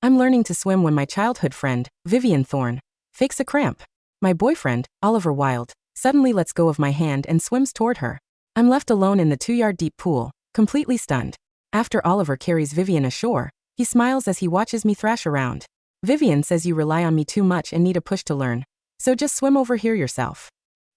I'm learning to swim when my childhood friend, Vivian Thorne, fakes a cramp. My boyfriend, Wilde, suddenly lets go of my hand and swims toward her. I'm left alone in the 2-yard deep pool, completely stunned. After Oliver carries Vivian ashore, he smiles as he watches me thrash around. Vivian says you rely on me too much and need a push to learn. So just swim over here yourself.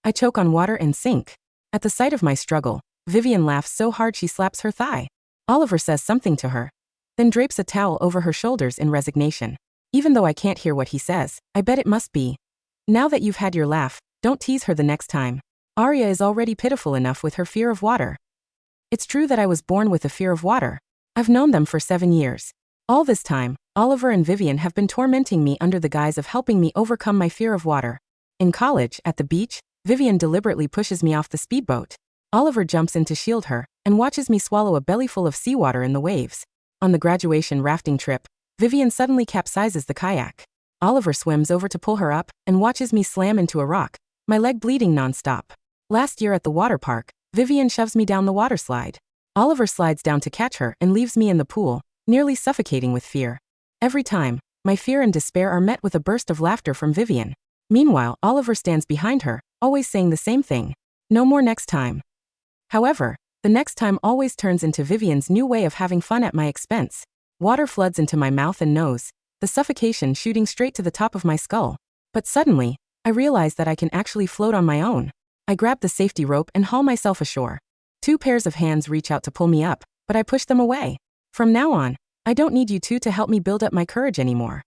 I choke on water and sink. At the sight of my struggle, Vivian laughs so hard she slaps her thigh. Oliver says something to her, then drapes a towel over her shoulders in resignation. Even though I can't hear what he says, I bet it must be. Now that you've had your laugh, don't tease her the next time. Arya is already pitiful enough with her fear of water. It's true that I was born with a fear of water. I've known them for 7 years. All this time, Oliver and Vivian have been tormenting me under the guise of helping me overcome my fear of water. In college, at the beach, Vivian deliberately pushes me off the speedboat. Oliver jumps in to shield her and watches me swallow a bellyful of seawater in the waves. On the graduation rafting trip, Vivian suddenly capsizes the kayak. Oliver swims over to pull her up and watches me slam into a rock, my leg bleeding non-stop. Last year at the water park, Vivian shoves me down the water slide. Oliver slides down to catch her and leaves me in the pool, nearly suffocating with fear. Every time, my fear and despair are met with a burst of laughter from Vivian. Meanwhile, Oliver stands behind her, always saying the same thing. No more next time. However, the next time always turns into Vivian's new way of having fun at my expense. Water floods into my mouth and nose, the suffocation shooting straight to the top of my skull. But suddenly, I realize that I can actually float on my own. I grab the safety rope and haul myself ashore. 2 pairs of hands reach out to pull me up, but I push them away. From now on, I don't need you two to help me build up my courage anymore.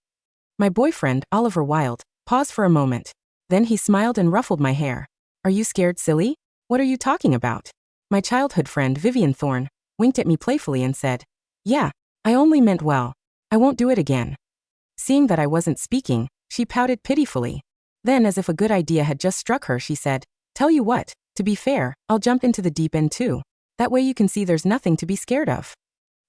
My boyfriend, Oliver Wilde, paused for a moment. Then he smiled and ruffled my hair. Are you scared, silly? What are you talking about? My childhood friend, Vivian Thorne, winked at me playfully and said, Yeah, I only meant well. I won't do it again. Seeing that I wasn't speaking, she pouted pitifully. Then, as if a good idea had just struck her, she said, Tell you what, to be fair, I'll jump into the deep end too. That way you can see there's nothing to be scared of.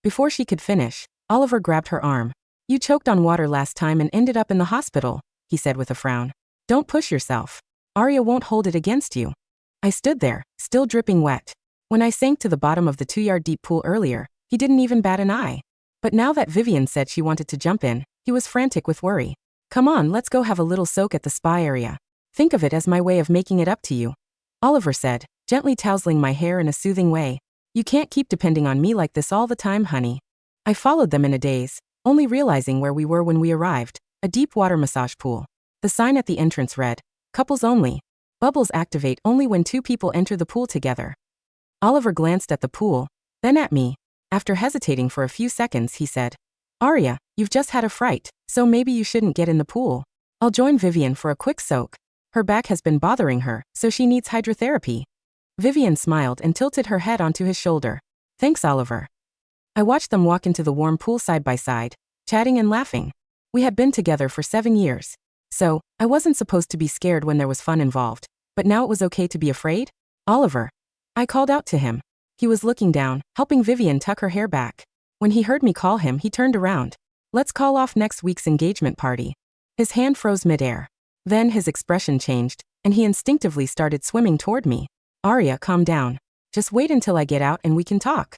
Before she could finish, Oliver grabbed her arm. You choked on water last time and ended up in the hospital, he said with a frown. Don't push yourself. Arya won't hold it against you. I stood there, still dripping wet. When I sank to the bottom of the 2-yard deep pool earlier, he didn't even bat an eye. But now that Vivian said she wanted to jump in, he was frantic with worry. Come on, let's go have a little soak at the spa area. Think of it as my way of making it up to you. Oliver said, gently tousling my hair in a soothing way. You can't keep depending on me like this all the time, honey. I followed them in a daze, only realizing where we were when we arrived, a deep water massage pool. The sign at the entrance read, Couples only. Bubbles activate only when 2 people enter the pool together. Oliver glanced at the pool, then at me. After hesitating for a few seconds, he said, Arya, you've just had a fright, so maybe you shouldn't get in the pool. I'll join Vivian for a quick soak. Her back has been bothering her, so she needs hydrotherapy. Vivian smiled and tilted her head onto his shoulder. Thanks, Oliver. I watched them walk into the warm pool side by side, chatting and laughing. We had been together for 7 years. So, I wasn't supposed to be scared when there was fun involved, but now it was okay to be afraid? Oliver. I called out to him. He was looking down, helping Vivian tuck her hair back. When he heard me call him, he turned around. Let's call off next week's engagement party. His hand froze midair. Then his expression changed, and he instinctively started swimming toward me. Arya, calm down. Just wait until I get out and we can talk.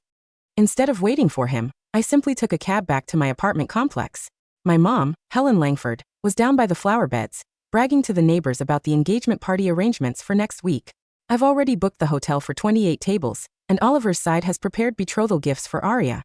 Instead of waiting for him, I simply took a cab back to my apartment complex. My mom, Helen Langford, was down by the flower beds, bragging to the neighbors about the engagement party arrangements for next week. I've already booked the hotel for 28 tables, and Oliver's side has prepared betrothal gifts for Arya.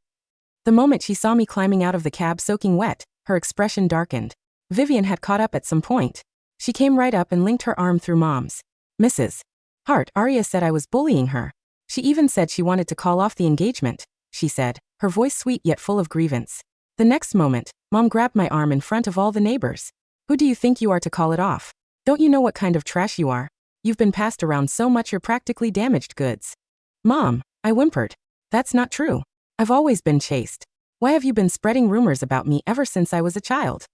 The moment she saw me climbing out of the cab soaking wet, her expression darkened. Vivian had caught up at some point. She came right up and linked her arm through Mom's. Mrs. Hart, Arya said I was bullying her. She even said she wanted to call off the engagement, she said, her voice sweet yet full of grievance. The next moment, Mom grabbed my arm in front of all the neighbors. Who do you think you are to call it off? Don't you know what kind of trash you are? You've been passed around so much you're practically damaged goods. Mom, I whimpered. That's not true. I've always been chaste. Why have you been spreading rumors about me ever since I was a child?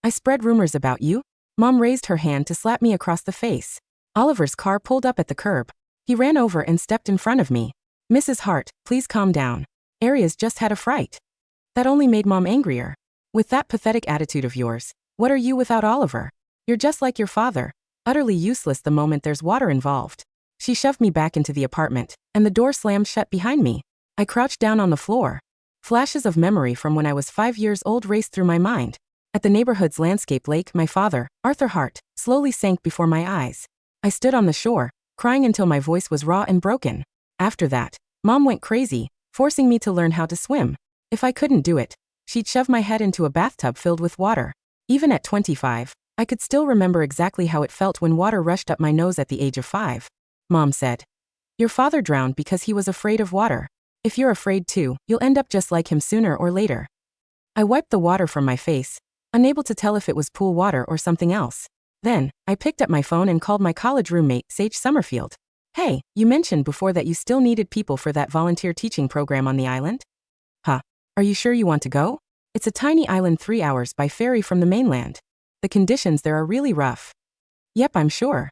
I spread rumors about you? Mom raised her hand to slap me across the face. Oliver's car pulled up at the curb. He ran over and stepped in front of me. Mrs. Hart, please calm down. Arya's just had a fright. That only made Mom angrier. With that pathetic attitude of yours, what are you without Oliver? You're just like your father, utterly useless the moment there's water involved. She shoved me back into the apartment, and the door slammed shut behind me. I crouched down on the floor. Flashes of memory from when I was 5 years old raced through my mind. At the neighborhood's landscape lake, my father, Arthur Hart, slowly sank before my eyes. I stood on the shore, crying until my voice was raw and broken. After that, Mom went crazy, forcing me to learn how to swim. If I couldn't do it, she'd shove my head into a bathtub filled with water. Even at 25, I could still remember exactly how it felt when water rushed up my nose at the age of 5. Mom said, "Your father drowned because he was afraid of water. If you're afraid too, you'll end up just like him sooner or later." I wiped the water from my face, unable to tell if it was pool water or something else. Then, I picked up my phone and called my college roommate, Sage Summerfield. "Hey, you mentioned before that you still needed people for that volunteer teaching program on the island?" "Huh. Are you sure you want to go? It's a tiny island 3 hours by ferry from the mainland. The conditions there are really rough." "Yep, I'm sure."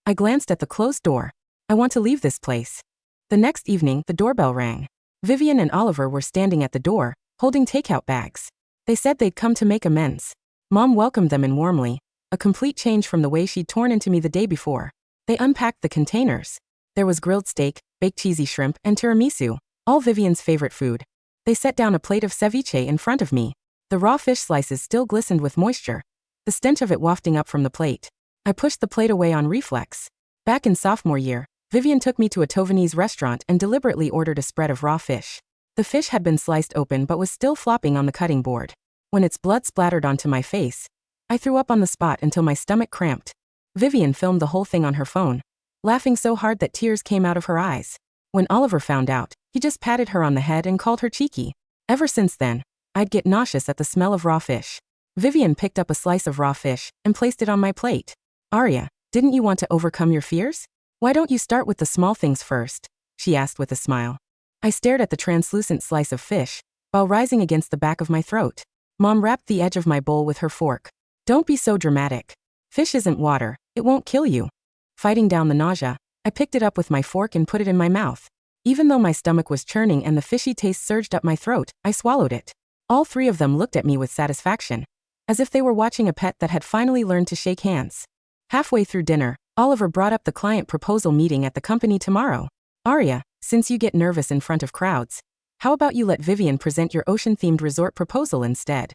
I glanced at the closed door. I want to leave this place. The next evening, the doorbell rang. Vivian and Oliver were standing at the door, holding takeout bags. They said they'd come to make amends. Mom welcomed them in warmly, a complete change from the way she'd torn into me the day before. They unpacked the containers. There was grilled steak, baked cheesy shrimp, and tiramisu, all Vivian's favorite food. They set down a plate of ceviche in front of me. The raw fish slices still glistened with moisture, the stench of it wafting up from the plate. I pushed the plate away on reflex. Back in sophomore year, Vivian took me to a Taiwanese restaurant and deliberately ordered a spread of raw fish. The fish had been sliced open but was still flopping on the cutting board. When its blood splattered onto my face, I threw up on the spot until my stomach cramped. Vivian filmed the whole thing on her phone, laughing so hard that tears came out of her eyes. When Oliver found out, he just patted her on the head and called her cheeky. Ever since then, I'd get nauseous at the smell of raw fish. Vivian picked up a slice of raw fish and placed it on my plate. "Arya, didn't you want to overcome your fears? Why don't you start with the small things first?" she asked with a smile. I stared at the translucent slice of fish, while rising against the back of my throat. Mom wrapped the edge of my bowl with her fork. "Don't be so dramatic. Fish isn't water, it won't kill you." Fighting down the nausea, I picked it up with my fork and put it in my mouth. Even though my stomach was churning and the fishy taste surged up my throat, I swallowed it. All 3 of them looked at me with satisfaction, as if they were watching a pet that had finally learned to shake hands. Halfway through dinner, Oliver brought up the client proposal meeting at the company tomorrow. "Arya, since you get nervous in front of crowds, how about you let Vivian present your ocean-themed resort proposal instead?"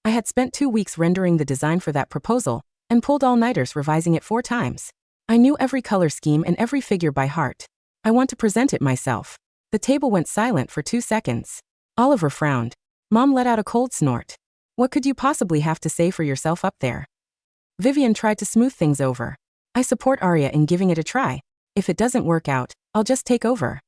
I had spent 2 weeks rendering the design for that proposal, and pulled all-nighters revising it 4 times. I knew every color scheme and every figure by heart. I want to present it myself. The table went silent for 2 seconds. Oliver frowned. Mom let out a cold snort. "What could you possibly have to say for yourself up there?" Vivian tried to smooth things over. "I support Arya in giving it a try. If it doesn't work out, I'll just take over."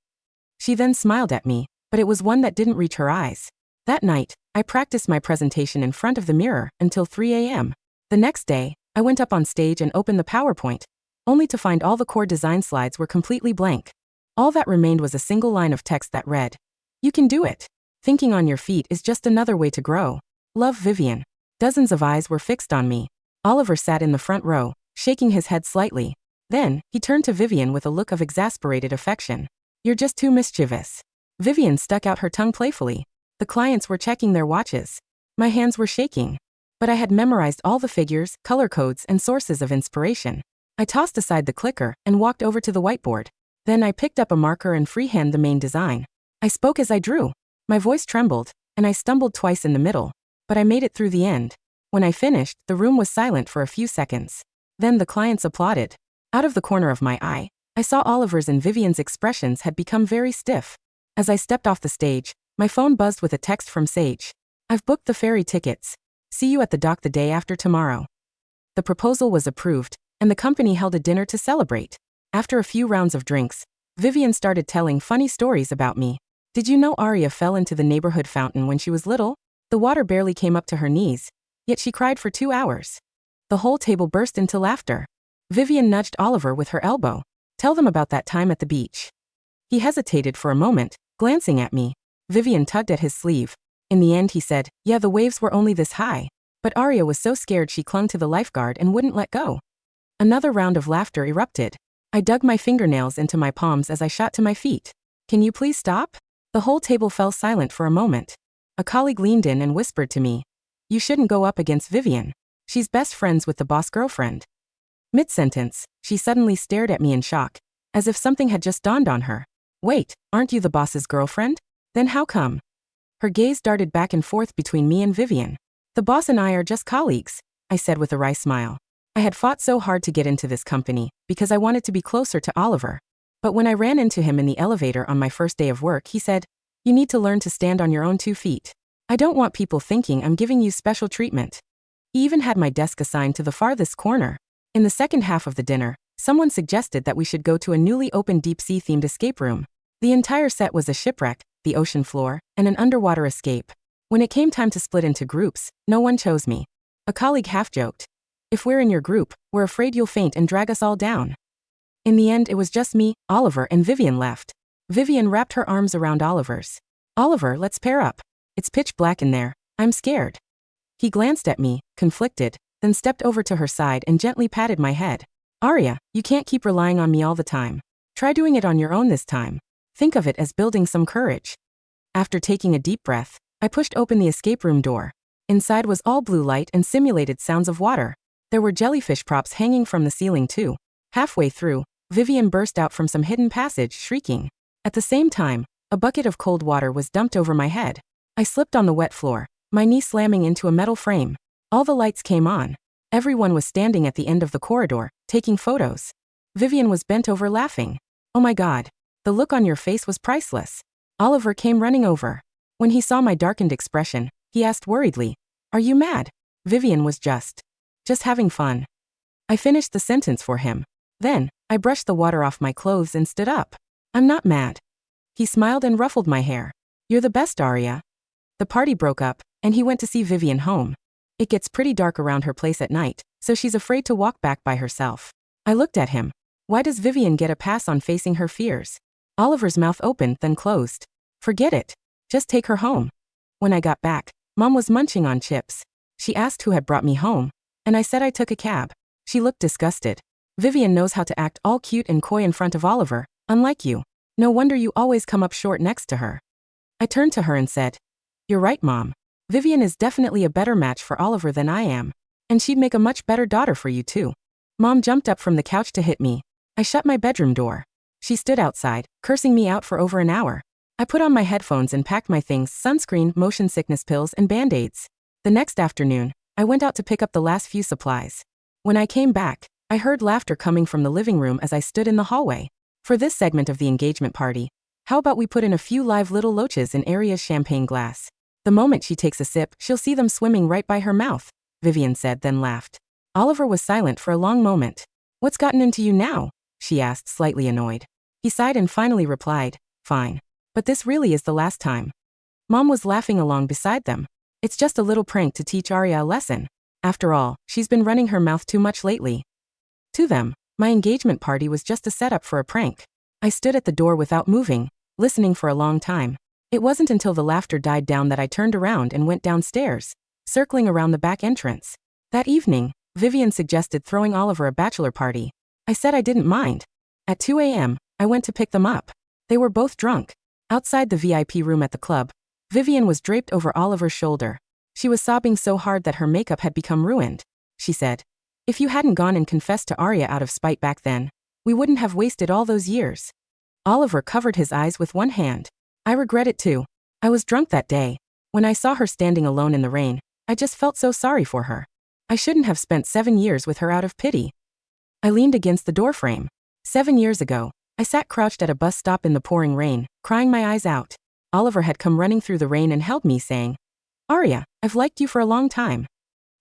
She then smiled at me, but it was one that didn't reach her eyes. That night, I practiced my presentation in front of the mirror until 3 a.m. The next day, I went up on stage and opened the PowerPoint, only to find all the core design slides were completely blank. All that remained was a single line of text that read, "You can do it. Thinking on your feet is just another way to grow. Love, Vivian." Dozens of eyes were fixed on me. Oliver sat in the front row, shaking his head slightly. Then, he turned to Vivian with a look of exasperated affection. "You're just too mischievous." Vivian stuck out her tongue playfully. The clients were checking their watches. My hands were shaking. But I had memorized all the figures, color codes, and sources of inspiration. I tossed aside the clicker and walked over to the whiteboard. Then I picked up a marker and freehand the main design. I spoke as I drew. My voice trembled, and I stumbled twice in the middle. But I made it through the end. When I finished, the room was silent for a few seconds. Then the clients applauded. Out of the corner of my eye, I saw Oliver's and Vivian's expressions had become very stiff. As I stepped off the stage, my phone buzzed with a text from Sage. "I've booked the ferry tickets. See you at the dock the day after tomorrow." The proposal was approved, and the company held a dinner to celebrate. After a few rounds of drinks, Vivian started telling funny stories about me. "Did you know Arya fell into the neighborhood fountain when she was little? The water barely came up to her knees, yet she cried for 2 hours." The whole table burst into laughter. Vivian nudged Oliver with her elbow. "Tell them about that time at the beach." He hesitated for a moment, glancing at me. Vivian tugged at his sleeve. In the end he said, "Yeah, the waves were only this high. But Arya was so scared she clung to the lifeguard and wouldn't let go." Another round of laughter erupted. I dug my fingernails into my palms as I shot to my feet. "Can you please stop?" The whole table fell silent for a moment. A colleague leaned in and whispered to me, "You shouldn't go up against Vivian. She's best friends with the boss girlfriend." Mid-sentence, she suddenly stared at me in shock, as if something had just dawned on her. "Wait, aren't you the boss's girlfriend? Then how come?" Her gaze darted back and forth between me and Vivian. The boss and I are just colleagues, I said with a wry smile. I had fought so hard to get into this company because I wanted to be closer to Oliver. But when I ran into him in the elevator on my first day of work, he said, "You need to learn to stand on your own 2 feet. I don't want people thinking I'm giving you special treatment." He even had my desk assigned to the farthest corner. In the second half of the dinner, someone suggested that we should go to a newly opened deep-sea themed escape room. The entire set was a shipwreck, the ocean floor, and an underwater escape. When it came time to split into groups, no one chose me. A colleague half-joked, "If we're in your group, we're afraid you'll faint and drag us all down." In the end, it was just me, Oliver, and Vivian left. Vivian wrapped her arms around Oliver's. "Oliver, let's pair up. It's pitch black in there. I'm scared." He glanced at me, conflicted, then stepped over to her side and gently patted my head. "Arya, you can't keep relying on me all the time. Try doing it on your own this time. Think of it as building some courage." After taking a deep breath, I pushed open the escape room door. Inside was all blue light and simulated sounds of water. There were jellyfish props hanging from the ceiling too. Halfway through, Vivian burst out from some hidden passage, shrieking. At the same time, a bucket of cold water was dumped over my head. I slipped on the wet floor, my knee slamming into a metal frame. All the lights came on. Everyone was standing at the end of the corridor, taking photos. Vivian was bent over laughing. "Oh my God. The look on your face was priceless." Oliver came running over. When he saw my darkened expression, he asked worriedly, "Are you mad?" Vivian was just having fun. I finished the sentence for him. Then, I brushed the water off my clothes and stood up. "I'm not mad." He smiled and ruffled my hair. "You're the best, Arya." The party broke up, and he went to see Vivian home. It gets pretty dark around her place at night, so she's afraid to walk back by herself. I looked at him. Why does Vivian get a pass on facing her fears? Oliver's mouth opened, then closed. "Forget it. Just take her home." When I got back, Mom was munching on chips. She asked who had brought me home, and I said I took a cab. She looked disgusted. "Vivian knows how to act all cute and coy in front of Oliver, unlike you. No wonder you always come up short next to her." I turned to her and said, "You're right, Mom. Vivian is definitely a better match for Oliver than I am. And she'd make a much better daughter for you too." Mom jumped up from the couch to hit me. I shut my bedroom door. She stood outside, cursing me out for over an hour. I put on my headphones and packed my things: sunscreen, motion sickness pills, and band-aids. The next afternoon, I went out to pick up the last few supplies. When I came back, I heard laughter coming from the living room as I stood in the hallway. For this segment of the engagement party, how about we put in a few live little loaches in Arya's champagne glass? The moment she takes a sip, she'll see them swimming right by her mouth, Vivian said, then laughed. Oliver was silent for a long moment. "What's gotten into you now?" she asked, slightly annoyed. He sighed and finally replied, "Fine. But this really is the last time." Mom was laughing along beside them. "It's just a little prank to teach Arya a lesson. After all, she's been running her mouth too much lately." To them, my engagement party was just a setup for a prank. I stood at the door without moving, listening for a long time. It wasn't until the laughter died down that I turned around and went downstairs, circling around the back entrance. That evening, Vivian suggested throwing Oliver a bachelor party. I said I didn't mind. At 2 a.m., I went to pick them up. They were both drunk. Outside the VIP room at the club, Vivian was draped over Oliver's shoulder. She was sobbing so hard that her makeup had become ruined. She said, "If you hadn't gone and confessed to Arya out of spite back then, we wouldn't have wasted all those years." Oliver covered his eyes with one hand. "I regret it too. I was drunk that day. When I saw her standing alone in the rain, I just felt so sorry for her. I shouldn't have spent 7 years with her out of pity." I leaned against the doorframe. 7 years ago, I sat crouched at a bus stop in the pouring rain, crying my eyes out. Oliver had come running through the rain and held me, saying, "Arya, I've liked you for a long time."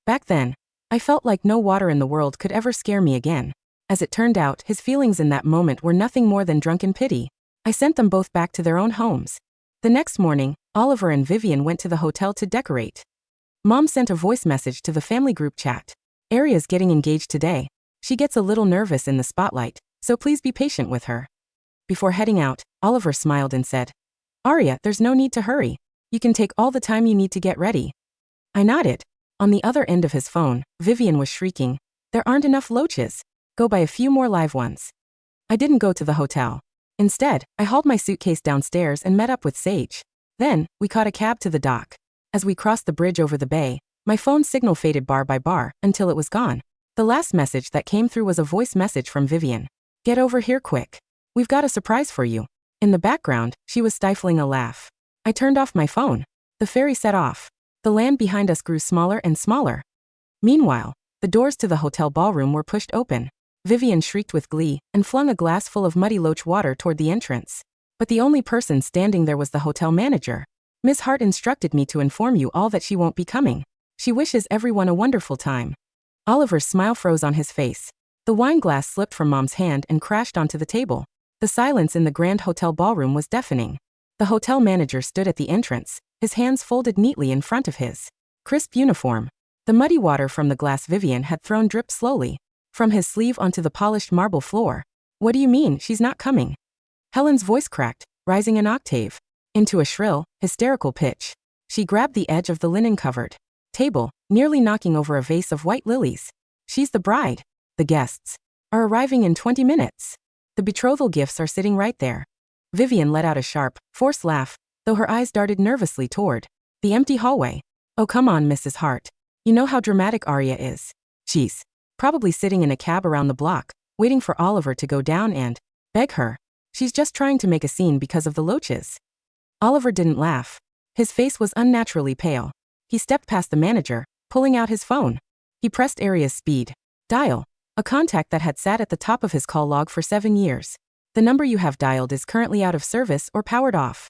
Back then, I felt like no water in the world could ever scare me again. As it turned out, his feelings in that moment were nothing more than drunken pity. I sent them both back to their own homes. The next morning, Oliver and Vivian went to the hotel to decorate. Mom sent a voice message to the family group chat. "Arya's getting engaged today. She gets a little nervous in the spotlight, so please be patient with her." Before heading out, Oliver smiled and said, "Arya, there's no need to hurry. You can take all the time you need to get ready." I nodded. On the other end of his phone, Vivian was shrieking, "There aren't enough loaches. Go buy a few more live ones." I didn't go to the hotel. Instead, I hauled my suitcase downstairs and met up with Sage. Then, we caught a cab to the dock. As we crossed the bridge over the bay, my phone signal faded bar by bar until it was gone. The last message that came through was a voice message from Vivian. "Get over here quick. We've got a surprise for you." In the background, she was stifling a laugh. I turned off my phone. The ferry set off. The land behind us grew smaller and smaller. Meanwhile, the doors to the hotel ballroom were pushed open. Vivian shrieked with glee and flung a glass full of muddy loach water toward the entrance. But the only person standing there was the hotel manager. Miss Hart instructed me to inform you all that she won't be coming. She wishes everyone a wonderful time. Oliver's smile froze on his face. The wine glass slipped from Mom's hand and crashed onto the table. The silence in the grand hotel ballroom was deafening. The hotel manager stood at the entrance, his hands folded neatly in front of his crisp uniform. The muddy water from the glass Vivian had thrown dripped slowly from his sleeve onto the polished marble floor. What do you mean, she's not coming? Helen's voice cracked, rising an octave into a shrill, hysterical pitch. She grabbed the edge of the linen-covered table, nearly knocking over a vase of white lilies. She's the bride. The guests are arriving in 20 minutes. The betrothal gifts are sitting right there. Vivian let out a sharp, forced laugh, though her eyes darted nervously toward the empty hallway. Oh, come on, Mrs. Hart. You know how dramatic Arya is. She's probably sitting in a cab around the block, waiting for Oliver to go down and beg her. She's just trying to make a scene because of the loaches. Oliver didn't laugh. His face was unnaturally pale. He stepped past the manager, pulling out his phone. He pressed Arya's speed dial, a contact that had sat at the top of his call log for 7 years. The number you have dialed is currently out of service or powered off.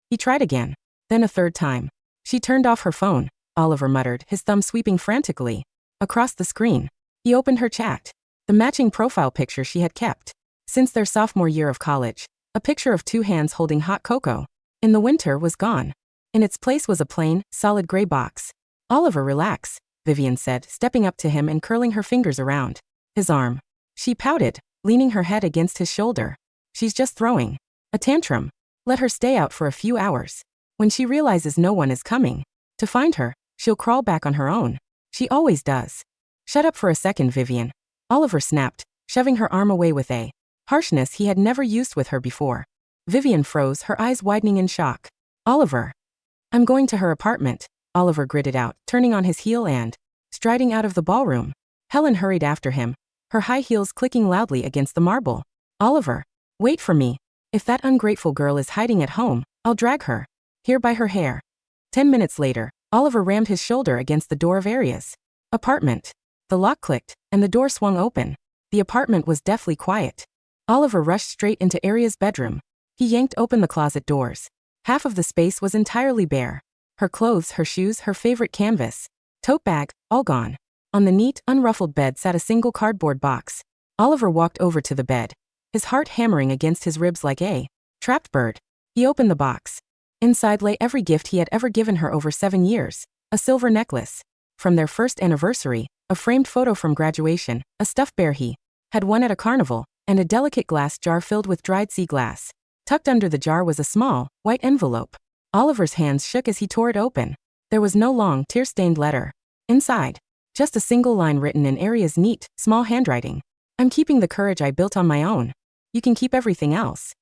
He tried again, then a third time. She turned off her phone, Oliver muttered, his thumb sweeping frantically across the screen. He opened her chat. The matching profile picture she had kept since their sophomore year of college. A picture of 2 hands holding hot cocoa in the winter was gone. In its place was a plain, solid gray box. Oliver, relax, Vivian said, stepping up to him and curling her fingers around his arm. She pouted, leaning her head against his shoulder. She's just throwing a tantrum. Let her stay out for a few hours. When she realizes no one is coming to find her, she'll crawl back on her own. She always does. Shut up for a second, Vivian. Oliver snapped, shoving her arm away with a harshness he had never used with her before. Vivian froze, her eyes widening in shock. Oliver. I'm going to her apartment, Oliver gritted out, turning on his heel and striding out of the ballroom. Helen hurried after him, her high heels clicking loudly against the marble. Oliver. Wait for me. If that ungrateful girl is hiding at home, I'll drag her here by her hair. 10 minutes later, Oliver rammed his shoulder against the door of Arya's apartment. The lock clicked, and the door swung open. The apartment was deathly quiet. Oliver rushed straight into Arya's bedroom. He yanked open the closet doors. Half of the space was entirely bare. Her clothes, her shoes, her favorite canvas tote bag, all gone. On the neat, unruffled bed sat a single cardboard box. Oliver walked over to the bed, his heart hammering against his ribs like a trapped bird. He opened the box. Inside lay every gift he had ever given her over 7 years. A silver necklace from their first anniversary, a framed photo from graduation, a stuffed bear he had won at a carnival, and a delicate glass jar filled with dried sea glass. Tucked under the jar was a small, white envelope. Oliver's hands shook as he tore it open. There was no long, tear-stained letter inside. Just a single line written in Arya's neat, small handwriting. I'm keeping the courage I built on my own. You can keep everything else.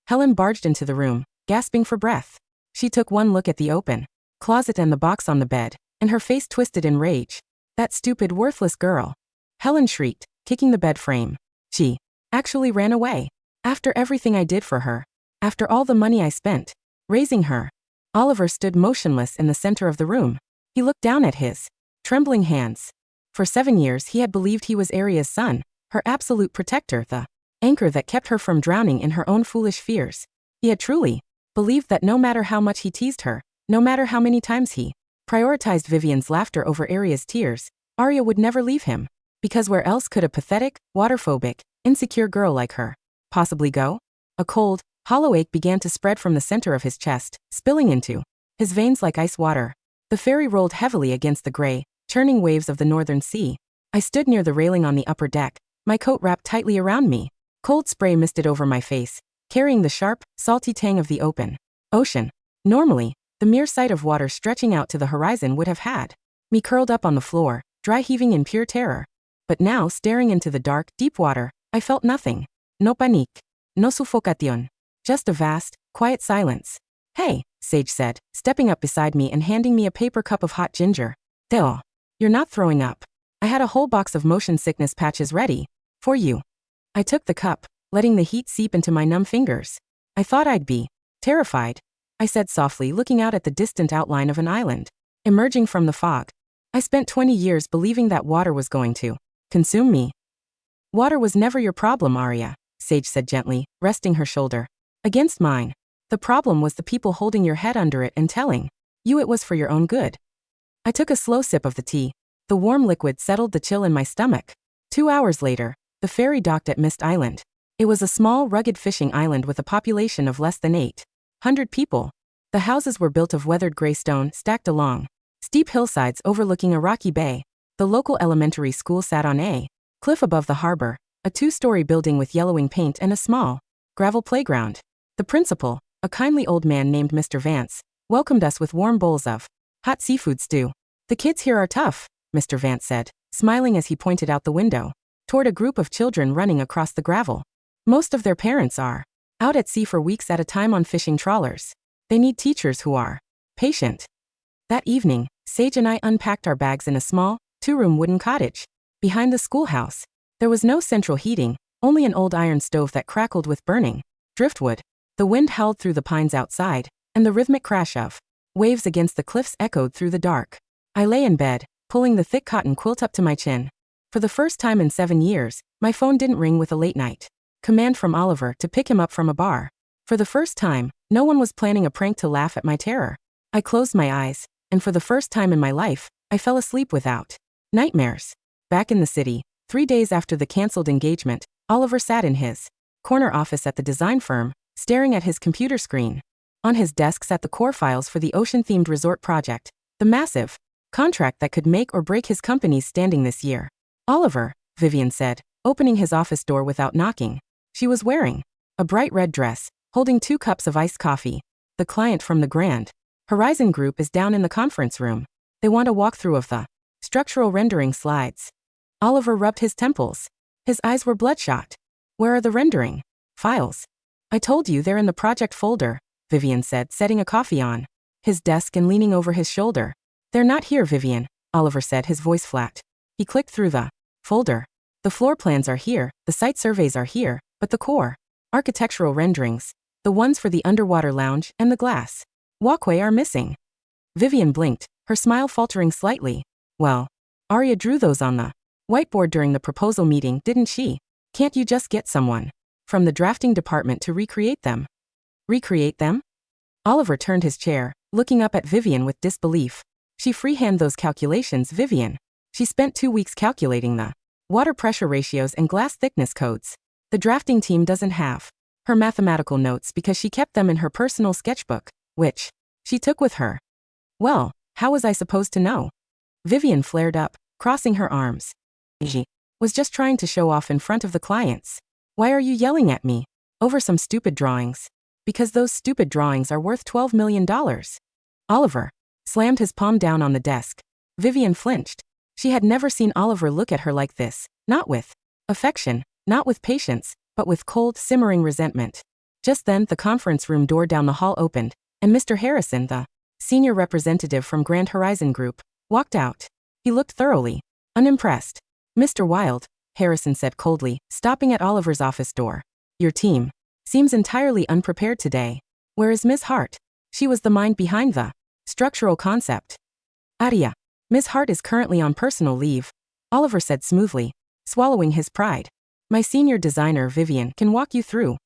Helen barged into the room, gasping for breath. She took one look at the open closet and the box on the bed, and her face twisted in rage. That stupid, worthless girl. Helen shrieked, kicking the bed frame. She actually ran away. After everything I did for her. After all the money I spent raising her. Oliver stood motionless in the center of the room. He looked down at his trembling hands. For 7 years he had believed he was Arya's son, her absolute protector, the anchor that kept her from drowning in her own foolish fears. He had truly believed that no matter how much he teased her, no matter how many times he prioritized Vivian's laughter over Arya's tears, Arya would never leave him. Because where else could a pathetic, waterphobic, insecure girl like her possibly go? A cold, hollow ache began to spread from the center of his chest, spilling into his veins like ice water. The ferry rolled heavily against the gray, churning waves of the northern sea. I stood near the railing on the upper deck, my coat wrapped tightly around me. Cold spray misted over my face, carrying the sharp, salty tang of the open ocean. Normally, the mere sight of water stretching out to the horizon would have had me curled up on the floor, dry heaving in pure terror. But now, staring into the dark, deep water, I felt nothing. No panique. No suffocación. Just a vast, quiet silence. Hey, Sage said, stepping up beside me and handing me a paper cup of hot ginger. Teo. You're not throwing up. I had a whole box of motion sickness patches ready for you. I took the cup, letting the heat seep into my numb fingers. I thought I'd be terrified. I said softly, looking out at the distant outline of an island, emerging from the fog. I spent 20 years believing that water was going to consume me. Water was never your problem, Arya, Sage said gently, resting her shoulder against mine. The problem was the people holding your head under it and telling you it was for your own good. I took a slow sip of the tea. The warm liquid settled the chill in my stomach. 2 hours later, the ferry docked at Mist Island. It was a small, rugged fishing island with a population of less than 800 people. The houses were built of weathered gray stone stacked along steep hillsides overlooking a rocky bay. The local elementary school sat on a cliff above the harbor, a 2-story building with yellowing paint and a small gravel playground. The principal, a kindly old man named Mr. Vance, welcomed us with warm bowls of hot seafood stew. The kids here are tough, Mr. Vance said, smiling as he pointed out the window toward a group of children running across the gravel. Most of their parents are out at sea for weeks at a time on fishing trawlers. They need teachers who are patient. That evening, Sage and I unpacked our bags in a small, 2-room wooden cottage behind the schoolhouse. There was no central heating, only an old iron stove that crackled with burning driftwood. The wind howled through the pines outside, and the rhythmic crash of waves against the cliffs echoed through the dark. I lay in bed, pulling the thick cotton quilt up to my chin. For the first time in 7 years, my phone didn't ring with a late-night command from Oliver to pick him up from a bar. For the first time, no one was planning a prank to laugh at my terror. I closed my eyes, and for the first time in my life, I fell asleep without nightmares. Back in the city, 3 days after the cancelled engagement, Oliver sat in his corner office at the design firm, staring at his computer screen. On his desk sat the core files for the ocean-themed resort project, the massive contract that could make or break his company's standing this year. Oliver, Vivian said, opening his office door without knocking. She was wearing a bright red dress, holding 2 cups of iced coffee. The client from the Grand Horizon Group is down in the conference room. They want a walkthrough of the structural rendering slides. Oliver rubbed his temples. His eyes were bloodshot. Where are the rendering files? I told you they're in the project folder, Vivian said, setting a coffee on his desk and leaning over his shoulder. They're not here, Vivian, Oliver said, his voice flat. He clicked through the folder. The floor plans are here, the site surveys are here, but the core architectural renderings, the ones for the underwater lounge and the glass walkway, are missing. Vivian blinked, her smile faltering slightly. Well, Arya drew those on the whiteboard during the proposal meeting, didn't she? Can't you just get someone from the drafting department to recreate them? Recreate them? Oliver turned his chair, looking up at Vivian with disbelief. She freehand those calculations, Vivian. She spent 2 weeks calculating the water pressure ratios and glass thickness codes. The drafting team doesn't have her mathematical notes because she kept them in her personal sketchbook, which she took with her. Well, how was I supposed to know? Vivian flared up, crossing her arms. She was just trying to show off in front of the clients. Why are you yelling at me? Over some stupid drawings. Because those stupid drawings are worth $12 million. Oliver slammed his palm down on the desk. Vivian flinched. She had never seen Oliver look at her like this, not with affection, not with patience, but with cold, simmering resentment. Just then, the conference room door down the hall opened, and Mr. Harrison, the senior representative from Grand Horizon Group, walked out. He looked thoroughly unimpressed. Mr. Wilde, Harrison said coldly, stopping at Oliver's office door. Your team seems entirely unprepared today. Where is Miss Hart? She was the mind behind the structural concept. Arya. Miss Hart is currently on personal leave, Oliver said smoothly, swallowing his pride. My senior designer, Vivian, can walk you through.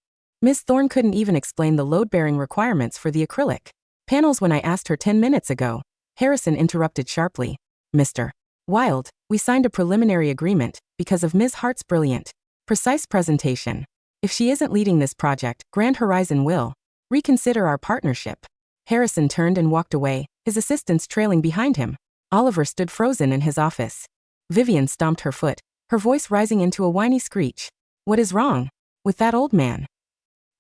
Miss Thorne couldn't even explain the load-bearing requirements for the acrylic panels when I asked her 10 minutes ago. Harrison interrupted sharply. Mr. Wilde, we signed a preliminary agreement because of Ms. Hart's brilliant, precise presentation. If she isn't leading this project, Grand Horizon will reconsider our partnership. Harrison turned and walked away, his assistants trailing behind him. Oliver stood frozen in his office. Vivian stomped her foot, her voice rising into a whiny screech. What is wrong with that old man?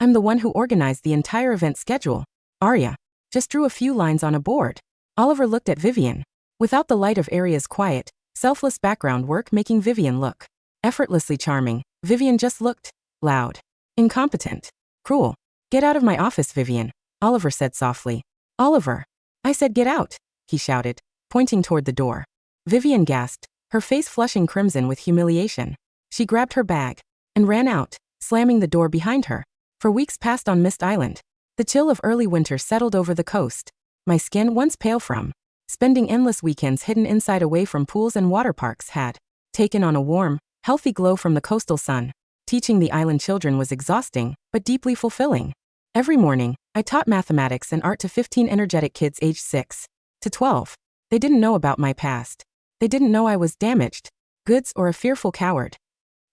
I'm the one who organized the entire event schedule. Arya just drew a few lines on a board. Oliver looked at Vivian. Without the light of Arya's quiet, selfless background work making Vivian look effortlessly charming, Vivian just looked loud, incompetent, cruel. Get out of my office, Vivian, Oliver said softly. Oliver. I said get out, he shouted, pointing toward the door. Vivian gasped, her face flushing crimson with humiliation. She grabbed her bag and ran out, slamming the door behind her. For weeks past on Mist Island, The chill of early winter settled over the coast. My skin, once pale from spending endless weekends hidden inside away from pools and water parks, had taken on a warm, healthy glow from the coastal sun. Teaching the island children was exhausting, but deeply fulfilling. Every morning, I taught mathematics and art to 15 energetic kids aged 6 to 12. They didn't know about my past. They didn't know I was damaged goods or a fearful coward.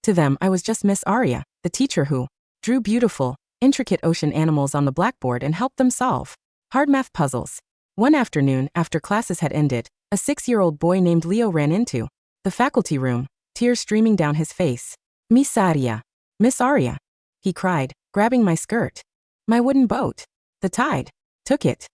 To them, I was just Miss Aria, the teacher who drew beautiful, intricate ocean animals on the blackboard and helped them solve hard math puzzles. One afternoon, after classes had ended, a 6-year-old boy named Leo ran into the faculty room, tears streaming down his face. Miss Aria. Miss Aria, he cried, grabbing my skirt. My wooden boat. The tide took it.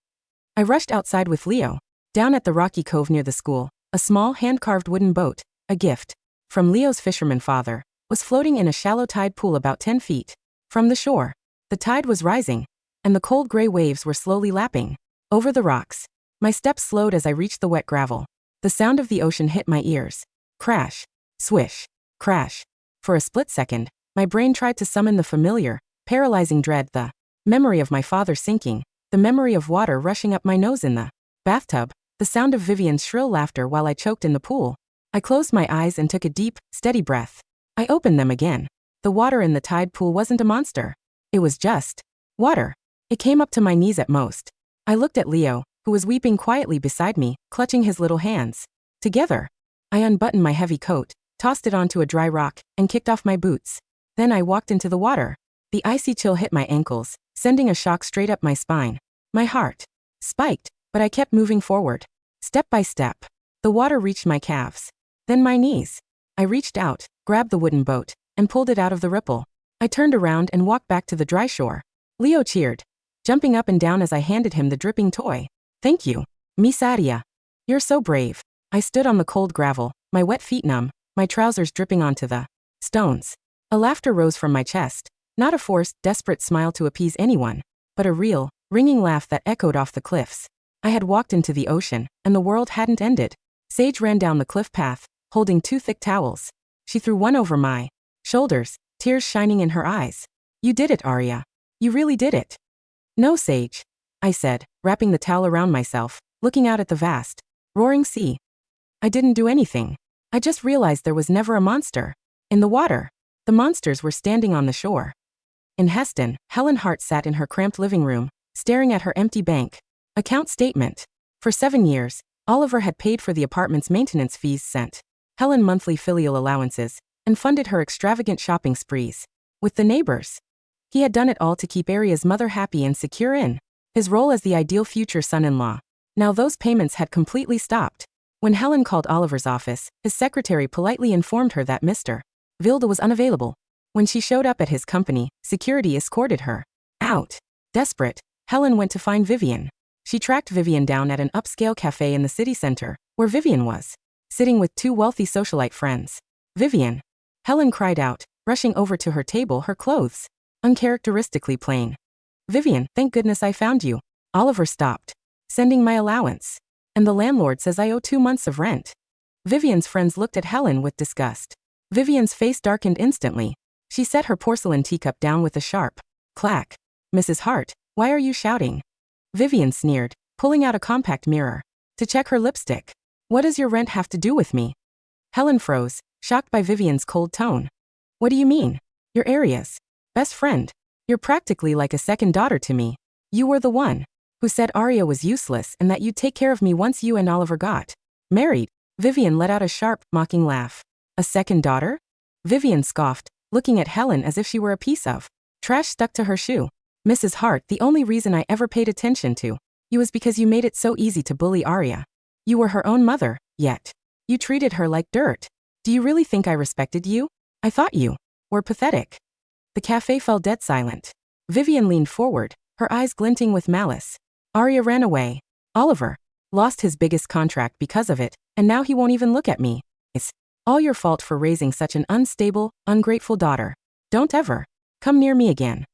I rushed outside with Leo. Down at the rocky cove near the school, a small hand-carved wooden boat, a gift from Leo's fisherman father, was floating in a shallow tide pool about 10 feet from the shore. The tide was rising, and the cold gray waves were slowly lapping over the rocks. My steps slowed as I reached the wet gravel. The sound of the ocean hit my ears. Crash, swish, crash. For a split second, my brain tried to summon the familiar, paralyzing dread, the memory of my father sinking, the memory of water rushing up my nose in the bathtub, the sound of Vivian's shrill laughter while I choked in the pool. I closed my eyes and took a deep, steady breath. I opened them again. The water in the tide pool wasn't a monster. It was just water. It came up to my knees at most. I looked at Leo, who was weeping quietly beside me, clutching his little hands. Together, I unbuttoned my heavy coat, tossed it onto a dry rock, and kicked off my boots. Then I walked into the water. The icy chill hit my ankles, sending a shock straight up my spine. My heart spiked, but I kept moving forward. Step by step, the water reached my calves. Then my knees. I reached out, grabbed the wooden boat, and pulled it out of the ripple. I turned around and walked back to the dry shore. Leo cheered, jumping up and down as I handed him the dripping toy. Thank you, Miss Aria. You're so brave. I stood on the cold gravel, my wet feet numb, my trousers dripping onto the stones. A laughter rose from my chest, not a forced, desperate smile to appease anyone, but a real, ringing laugh that echoed off the cliffs. I had walked into the ocean, and the world hadn't ended. Sage ran down the cliff path, holding 2 thick towels. She threw one over my shoulders, tears shining in her eyes. You did it, Aria. You really did it. No, Sage, I said, wrapping the towel around myself, looking out at the vast, roaring sea. I didn't do anything. I just realized there was never a monster in the water. The monsters were standing on the shore. In Heston, Helen Hart sat in her cramped living room, staring at her empty bank account statement. For 7 years, Oliver had paid for the apartment's maintenance fees, sent Helen monthly filial allowances, and funded her extravagant shopping sprees with the neighbors. He had done it all to keep Aria's mother happy and secure in his role as the ideal future son-in-law. Now those payments had completely stopped. When Helen called Oliver's office, his secretary politely informed her that Mr. Wilde was unavailable. When she showed up at his company, security escorted her out. Desperate, Helen went to find Vivian. She tracked Vivian down at an upscale cafe in the city center, where Vivian was sitting with 2 wealthy socialite friends. Vivian, Helen cried out, rushing over to her table, her clothes uncharacteristically plain. Vivian, thank goodness I found you. Oliver stopped sending my allowance, and the landlord says I owe 2 months of rent. Vivian's friends looked at Helen with disgust. Vivian's face darkened instantly. She set her porcelain teacup down with a sharp clack. Mrs. Hart, why are you shouting? Vivian sneered, pulling out a compact mirror to check her lipstick. What does your rent have to do with me? Helen froze, shocked by Vivian's cold tone. What do you mean? You're Aria's best friend. You're practically like a second daughter to me. You were the one who said Aria was useless and that you'd take care of me once you and Oliver got married. Vivian let out a sharp, mocking laugh. A second daughter? Vivian scoffed, looking at Helen as if she were a piece of trash stuck to her shoe. Mrs. Hart, the only reason I ever paid attention to you was because you made it so easy to bully Aria. You were her own mother, yet you treated her like dirt. Do you really think I respected you? I thought you were pathetic. The cafe fell dead silent. Vivian leaned forward, her eyes glinting with malice. Aria ran away. Oliver lost his biggest contract because of it, and now he won't even look at me. It's all your fault for raising such an unstable, ungrateful daughter. Don't ever come near me again.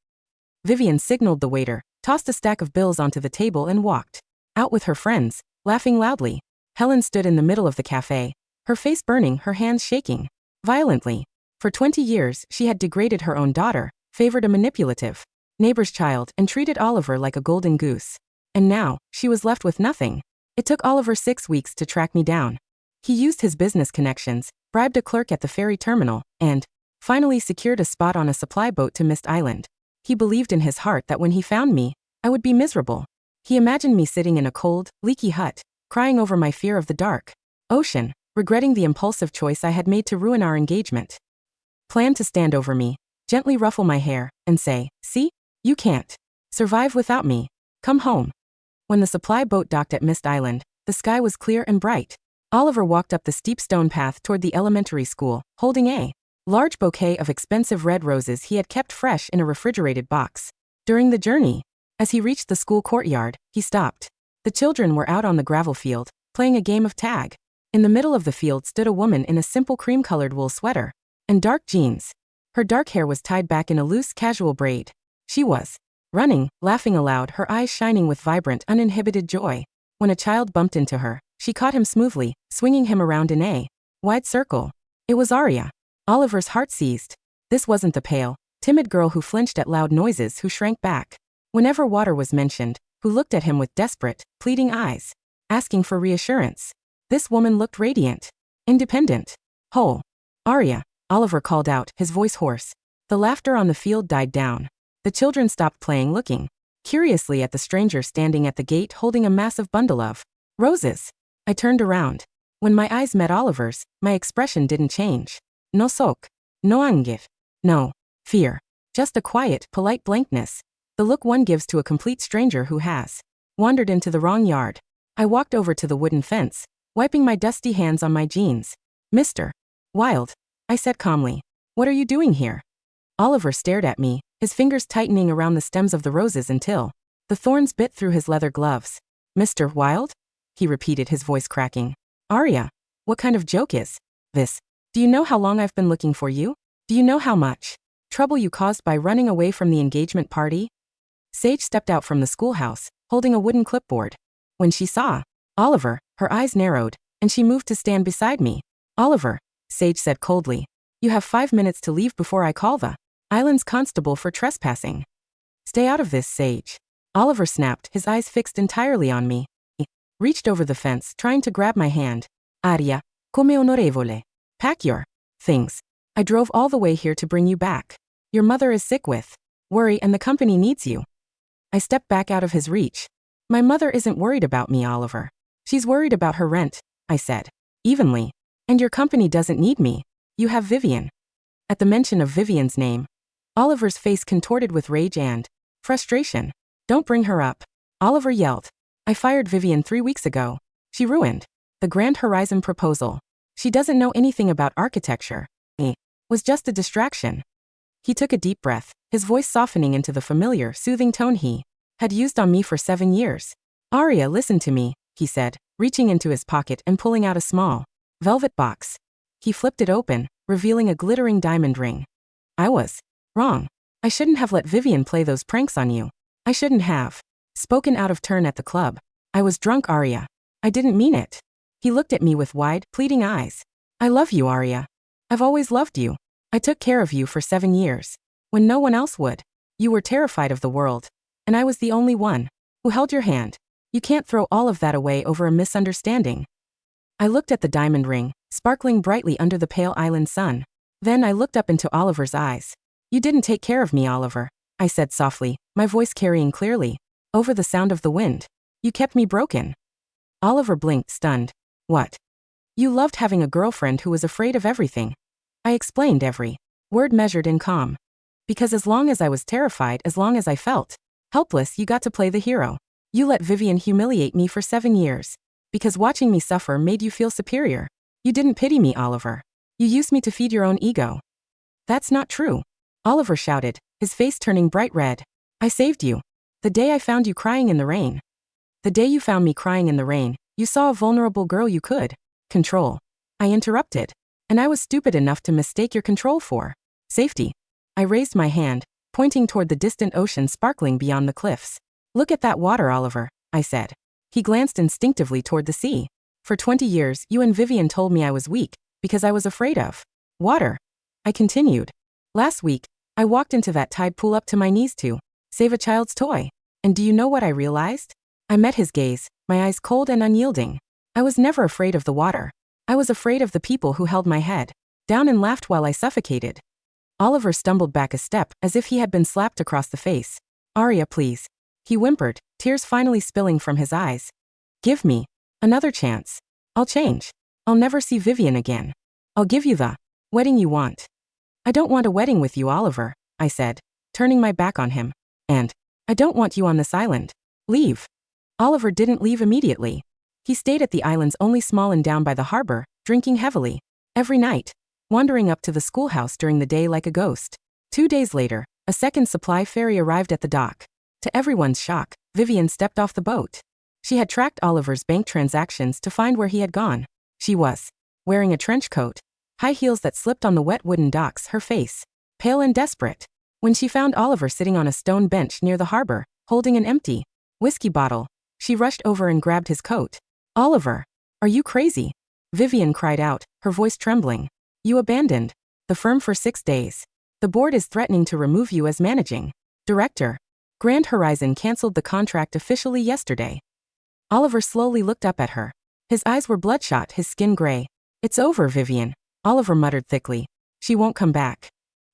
Vivian signaled the waiter, tossed a stack of bills onto the table and walked out with her friends, laughing loudly. Helen stood in the middle of the cafe, her face burning, her hands shaking violently. For 20 years, she had degraded her own daughter, favored a manipulative, neighbor's child, and treated Oliver like a golden goose. And now, she was left with nothing. It took Oliver 6 weeks to track me down. He used his business connections, bribed a clerk at the ferry terminal, and finally secured a spot on a supply boat to Mist Island. He believed in his heart that when he found me, I would be miserable. He imagined me sitting in a cold, leaky hut, crying over my fear of the dark ocean, regretting the impulsive choice I had made to ruin our engagement. Planned to stand over me, gently ruffle my hair, and say, "See? You can't survive without me. Come home." When the supply boat docked at Mist Island, the sky was clear and bright. Oliver walked up the steep stone path toward the elementary school, holding a large bouquet of expensive red roses he had kept fresh in a refrigerated box. During the journey, as he reached the school courtyard, he stopped. The children were out on the gravel field, playing a game of tag. In the middle of the field stood a woman in a simple cream-colored wool sweater and dark jeans. Her dark hair was tied back in a loose, casual braid. She was running, laughing aloud, her eyes shining with vibrant, uninhibited joy. When a child bumped into her, she caught him smoothly, swinging him around in a wide circle. It was Arya. Oliver's heart seized. This wasn't the pale, timid girl who flinched at loud noises, who shrank back whenever water was mentioned, who looked at him with desperate, pleading eyes, asking for reassurance. This woman looked radiant, independent, whole. "Arya," Oliver called out, his voice hoarse. The laughter on the field died down. The children stopped playing, looking curiously at the stranger standing at the gate holding a massive bundle of roses. I turned around. When my eyes met Oliver's, my expression didn't change. No shock, no anger, no fear. Just a quiet, polite blankness. The look one gives to a complete stranger who has wandered into the wrong yard. I walked over to the wooden fence, wiping my dusty hands on my jeans. "Mr. Wilde," I said calmly. "What are you doing here?" Oliver stared at me, his fingers tightening around the stems of the roses until the thorns bit through his leather gloves. "Mr. Wilde?" he repeated, his voice cracking. "Arya, what kind of joke is this? Do you know how long I've been looking for you? Do you know how much trouble you caused by running away from the engagement party?" Sage stepped out from the schoolhouse, holding a wooden clipboard. When she saw Oliver, her eyes narrowed, and she moved to stand beside me. "Oliver," Sage said coldly, "you have 5 minutes to leave before I call the island's constable for trespassing." "Stay out of this, Sage." Oliver snapped, his eyes fixed entirely on me. He reached over the fence, trying to grab my hand. "Arya, come onorevole. Pack your things. I drove all the way here to bring you back. Your mother is sick with worry and the company needs you." I stepped back out of his reach. "My mother isn't worried about me, Oliver. She's worried about her rent," I said evenly. "And your company doesn't need me. You have Vivian." At the mention of Vivian's name, Oliver's face contorted with rage and frustration. "Don't bring her up," Oliver yelled. "I fired Vivian 3 weeks ago. She ruined the Grand Horizon proposal. She doesn't know anything about architecture. It was just a distraction." He took a deep breath, his voice softening into the familiar, soothing tone he had used on me for 7 years. "Arya, listen to me," he said, reaching into his pocket and pulling out a small velvet box. He flipped it open, revealing a glittering diamond ring. "I was wrong. I shouldn't have let Vivian play those pranks on you. I shouldn't have spoken out of turn at the club. I was drunk, Arya. I didn't mean it." He looked at me with wide, pleading eyes. "I love you, Arya. I've always loved you. I took care of you for 7 years. When no one else would. You were terrified of the world. And I was the only one who held your hand. You can't throw all of that away over a misunderstanding." I looked at the diamond ring, sparkling brightly under the pale island sun. Then I looked up into Oliver's eyes. "You didn't take care of me, Oliver," I said softly, my voice carrying clearly over the sound of the wind. "You kept me broken." Oliver blinked, stunned. "What?" "You loved having a girlfriend who was afraid of everything." I explained, every word measured in calm. "Because as long as I was terrified, as long as I felt helpless, you got to play the hero. You let Vivian humiliate me for 7 years. Because watching me suffer made you feel superior. You didn't pity me, Oliver. You used me to feed your own ego." "That's not true," Oliver shouted, his face turning bright red. "I saved you. The day I found you crying in the rain. The day you found me crying in the rain, you saw a vulnerable girl you could control." I interrupted. "And I was stupid enough to mistake your control for safety." I raised my hand, pointing toward the distant ocean sparkling beyond the cliffs. "Look at that water, Oliver," I said. He glanced instinctively toward the sea. "For 20 years, you and Vivian told me I was weak, because I was afraid of water." I continued. "Last week, I walked into that tide pool up to my knees to Save a child's toy. And do you know what I realized? I met his gaze, my eyes cold and unyielding. I was never afraid of the water. I was afraid of the people who held my head down and laughed while I suffocated. Oliver stumbled back a step, as if he had been slapped across the face. Arya, please. He whimpered, tears finally spilling from his eyes. Give me another chance. I'll change. I'll never see Vivian again. I'll give you the wedding you want. I don't want a wedding with you, Oliver, I said, turning my back on him. And I don't want you on this island. Leave. Oliver didn't leave immediately. He stayed at the island's only small inn down by the harbor, drinking heavily. Every night. Wandering up to the schoolhouse during the day like a ghost. 2 days later, a second supply ferry arrived at the dock. To everyone's shock, Vivian stepped off the boat. She had tracked Oliver's bank transactions to find where he had gone. She was wearing a trench coat, high heels that slipped on the wet wooden docks, her face pale and desperate. When she found Oliver sitting on a stone bench near the harbor, holding an empty whiskey bottle, she rushed over and grabbed his coat. Oliver, are you crazy? Vivian cried out, her voice trembling. You abandoned the firm for 6 days. The board is threatening to remove you as managing director. Grand Horizon canceled the contract officially yesterday. Oliver slowly looked up at her. His eyes were bloodshot, his skin gray. It's over, Vivian, Oliver muttered thickly. She won't come back.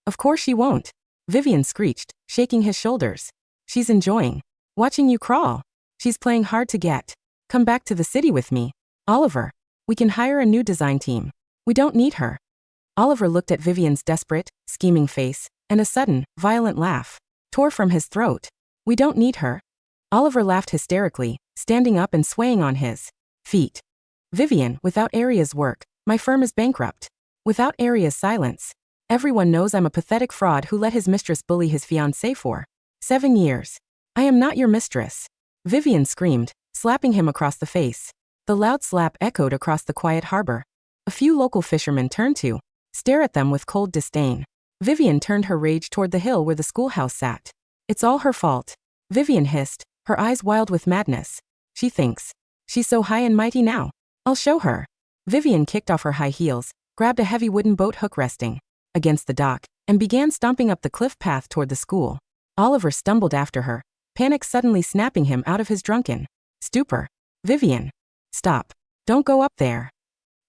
Of course she won't, Vivian screeched, shaking his shoulders. She's enjoying watching you crawl. She's playing hard to get. Come back to the city with me, Oliver. We can hire a new design team. We don't need her. Oliver looked at Vivian's desperate, scheming face, and a sudden, violent laugh tore from his throat. We don't need her. Oliver laughed hysterically, standing up and swaying on his feet. Vivian, without Aria's work, my firm is bankrupt. Without Aria's silence, everyone knows I'm a pathetic fraud who let his mistress bully his fiancé for 7 years. I am not your mistress. Vivian screamed, slapping him across the face. The loud slap echoed across the quiet harbor. A few local fishermen turned to stare at them with cold disdain. Vivian turned her rage toward the hill where the schoolhouse sat. It's all her fault, Vivian hissed, her eyes wild with madness. She thinks she's so high and mighty now. I'll show her. Vivian kicked off her high heels, grabbed a heavy wooden boat hook resting against the dock, and began stomping up the cliff path toward the school. Oliver stumbled after her, panic suddenly snapping him out of his drunken stupor. Vivian, stop. Don't go up there.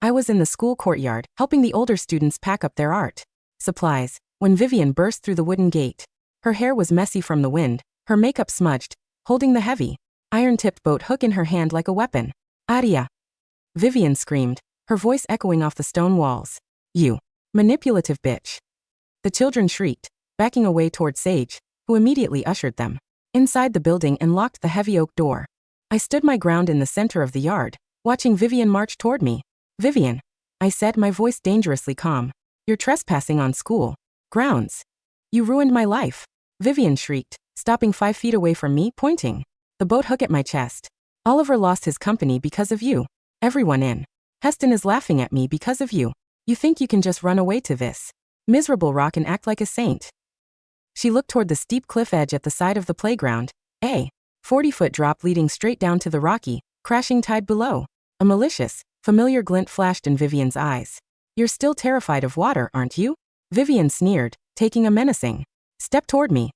I was in the school courtyard, helping the older students pack up their art supplies, when Vivian burst through the wooden gate. Her hair was messy from the wind, her makeup smudged, holding the heavy, iron-tipped boat hook in her hand like a weapon. Arya! Vivian screamed, her voice echoing off the stone walls. You manipulative bitch. The children shrieked, backing away toward Sage, who immediately ushered them inside the building and locked the heavy oak door. I stood my ground in the center of the yard, watching Vivian march toward me. Vivian, I said, my voice dangerously calm. You're trespassing on school grounds. You ruined my life. Vivian shrieked, stopping 5 feet away from me, pointing the boat hook at my chest. Oliver lost his company because of you. Everyone in Heston is laughing at me because of you. You think you can just run away to this miserable rock and act like a saint. She looked toward the steep cliff edge at the side of the playground, a 40-foot drop leading straight down to the rocky, crashing tide below. A malicious, familiar glint flashed in Vivian's eyes. You're still terrified of water, aren't you? Vivian sneered, taking a menacing step toward me.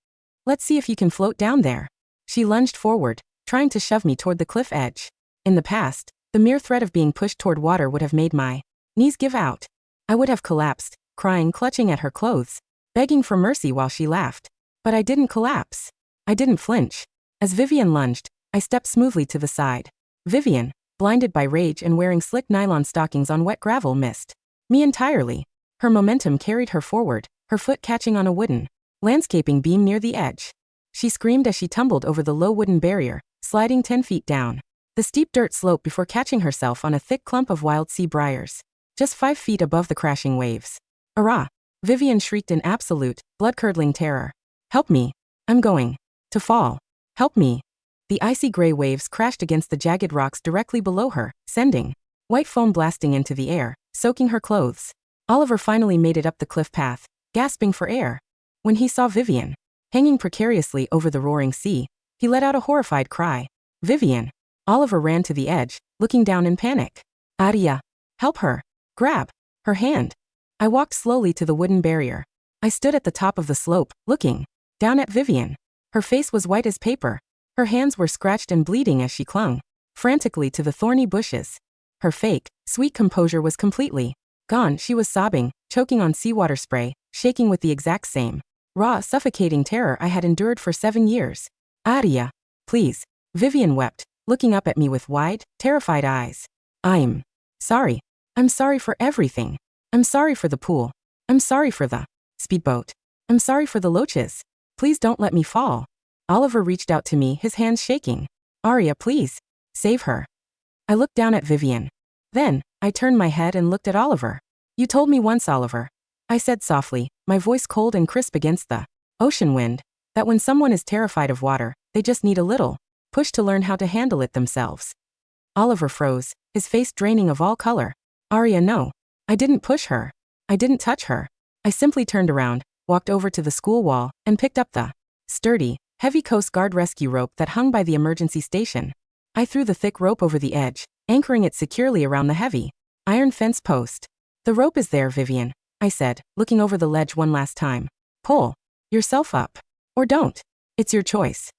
Let's see if you can float down there. She lunged forward, trying to shove me toward the cliff edge. In the past, the mere threat of being pushed toward water would have made my knees give out. I would have collapsed, crying, clutching at her clothes, begging for mercy while she laughed. But I didn't collapse. I didn't flinch. As Vivian lunged, I stepped smoothly to the side. Vivian, blinded by rage and wearing slick nylon stockings on wet gravel, missed me entirely. Her momentum carried her forward, her foot catching on a wooden landscaping beam near the edge. She screamed as she tumbled over the low wooden barrier, sliding 10 feet down the steep dirt slope before catching herself on a thick clump of wild sea briars, just 5 feet above the crashing waves. Arrah! Vivian shrieked in absolute, blood-curdling terror. Help me! I'm going to fall. Help me! The icy gray waves crashed against the jagged rocks directly below her, sending white foam blasting into the air, soaking her clothes. Oliver finally made it up the cliff path, gasping for air. When he saw Vivian hanging precariously over the roaring sea, he let out a horrified cry. Vivian! Oliver ran to the edge, looking down in panic. Arya! Help her! Grab her hand! I walked slowly to the wooden barrier. I stood at the top of the slope, looking down at Vivian. Her face was white as paper. Her hands were scratched and bleeding as she clung frantically to the thorny bushes. Her fake, sweet composure was completely gone. She was sobbing, choking on seawater spray, shaking with the exact same raw, suffocating terror I had endured for 7 years. Aria, please. Vivian wept, looking up at me with wide, terrified eyes. I'm sorry. I'm sorry for everything. I'm sorry for the pool. I'm sorry for the speedboat. I'm sorry for the loaches. Please don't let me fall. Oliver reached out to me, his hands shaking. Aria, please. Save her. I looked down at Vivian. Then, I turned my head and looked at Oliver. You told me once, Oliver, I said softly, my voice cold and crisp against the ocean wind, that when someone is terrified of water, they just need a little push to learn how to handle it themselves. Oliver froze, his face draining of all color. Aria, no. I didn't push her. I didn't touch her. I simply turned around, walked over to the school wall, and picked up the sturdy, heavy Coast Guard rescue rope that hung by the emergency station. I threw the thick rope over the edge, anchoring it securely around the heavy iron fence post. The rope is there, Vivian, I said, looking over the ledge one last time. Pull yourself up. Or don't. It's your choice.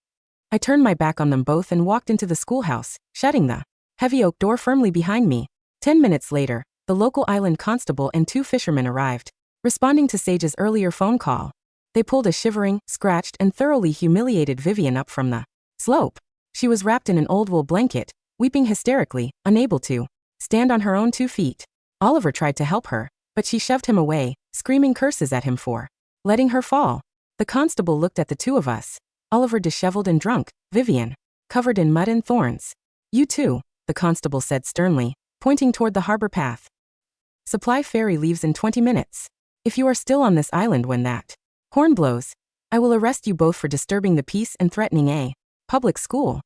I turned my back on them both and walked into the schoolhouse, shutting the heavy oak door firmly behind me. 10 minutes later, the local island constable and 2 fishermen arrived, responding to Sage's earlier phone call. They pulled a shivering, scratched, and thoroughly humiliated Vivian up from the slope. She was wrapped in an old wool blanket, weeping hysterically, unable to stand on her own 2 feet. Oliver tried to help her, but she shoved him away, screaming curses at him for letting her fall. The constable looked at the 2 of us. Oliver disheveled and drunk, Vivian covered in mud and thorns. You too, the constable said sternly, pointing toward the harbor path. Supply ferry leaves in 20 minutes. If you are still on this island when that horn blows, I will arrest you both for disturbing the peace and threatening a public school.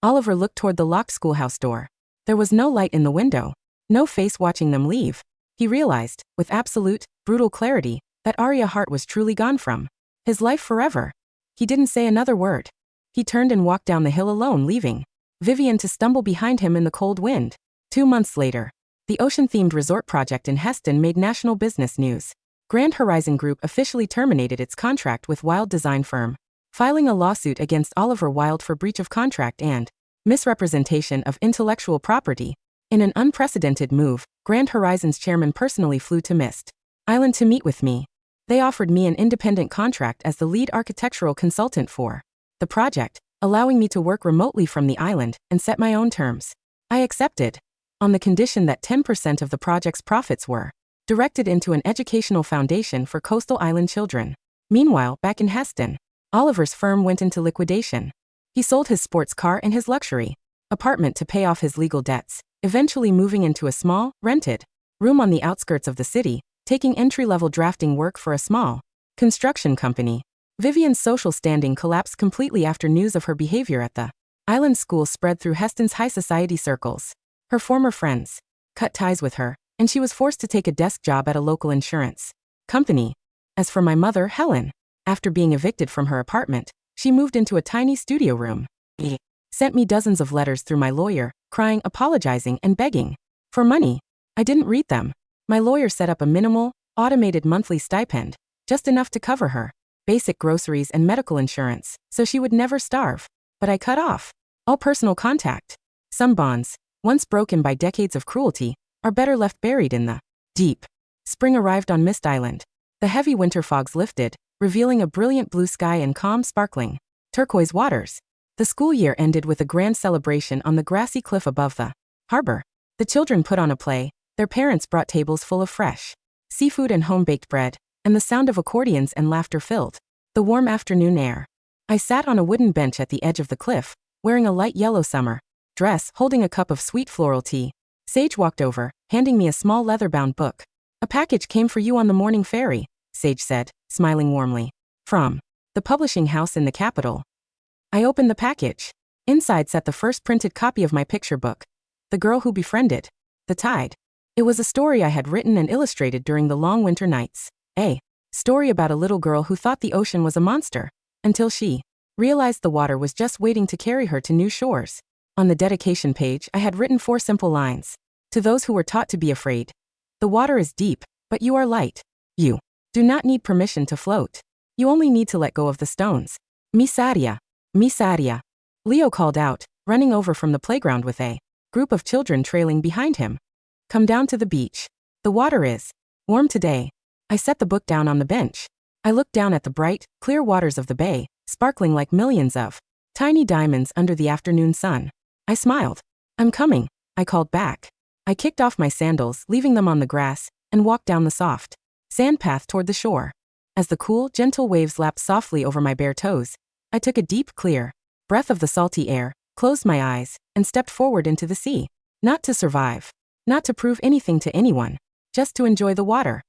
Oliver looked toward the locked schoolhouse door. There was no light in the window, no face watching them leave. He realized, with absolute, brutal clarity, that Aria Hart was truly gone from his life forever. He didn't say another word. He turned and walked down the hill alone, leaving Vivian to stumble behind him in the cold wind. 2 months later, the ocean-themed resort project in Heston made national business news. Grand Horizon Group officially terminated its contract with Wilde design firm, filing a lawsuit against Oliver Wilde for breach of contract and misrepresentation of intellectual property. In an unprecedented move, Grand Horizon's chairman personally flew to Mist Island to meet with me. They offered me an independent contract as the lead architectural consultant for the project, allowing me to work remotely from the island and set my own terms. I accepted, on the condition that 10% of the project's profits were directed into an educational foundation for coastal island children. Meanwhile, back in Heston, Oliver's firm went into liquidation. He sold his sports car and his luxury apartment to pay off his legal debts, eventually moving into a small, rented room on the outskirts of the city, taking entry-level drafting work for a small construction company. Vivian's social standing collapsed completely after news of her behavior at the island school spread through Heston's high society circles. Her former friends cut ties with her, and she was forced to take a desk job at a local insurance company. As for my mother, Helen, after being evicted from her apartment, she moved into a tiny studio room. He sent me dozens of letters through my lawyer, crying, apologizing, and begging for money. I didn't read them. My lawyer set up a minimal, automated monthly stipend, just enough to cover her basic groceries and medical insurance, so she would never starve. But I cut off all personal contact. Some bonds, once broken by decades of cruelty, are better left buried in the deep. Spring arrived on Mist Island. The heavy winter fogs lifted, revealing a brilliant blue sky and calm, sparkling turquoise waters. The school year ended with a grand celebration on the grassy cliff above the harbor. The children put on a play. Their parents brought tables full of fresh seafood and home-baked bread, and the sound of accordions and laughter filled the warm afternoon air. I sat on a wooden bench at the edge of the cliff, wearing a light yellow summer dress, holding a cup of sweet floral tea. Sage walked over, handing me a small leather-bound book. A package came for you on the morning ferry, Sage said, smiling warmly. From the publishing house in the capital. I opened the package. Inside sat the first printed copy of my picture book, The Girl Who Befriended the Tide. It was a story I had written and illustrated during the long winter nights. A story about a little girl who thought the ocean was a monster, until she realized the water was just waiting to carry her to new shores. On the dedication page, I had written 4 simple lines. To those who were taught to be afraid. The water is deep, but you are light. You do not need permission to float. You only need to let go of the stones. Misaria. Misaria. Leo called out, running over from the playground with a group of children trailing behind him. Come down to the beach. The water is warm today. I set the book down on the bench. I looked down at the bright, clear waters of the bay, sparkling like millions of tiny diamonds under the afternoon sun. I smiled. I'm coming, I called back. I kicked off my sandals, leaving them on the grass, and walked down the soft sand path toward the shore. As the cool, gentle waves lapped softly over my bare toes, I took a deep, clear breath of the salty air, closed my eyes, and stepped forward into the sea. Not to survive. Not to prove anything to anyone. Just to enjoy the water.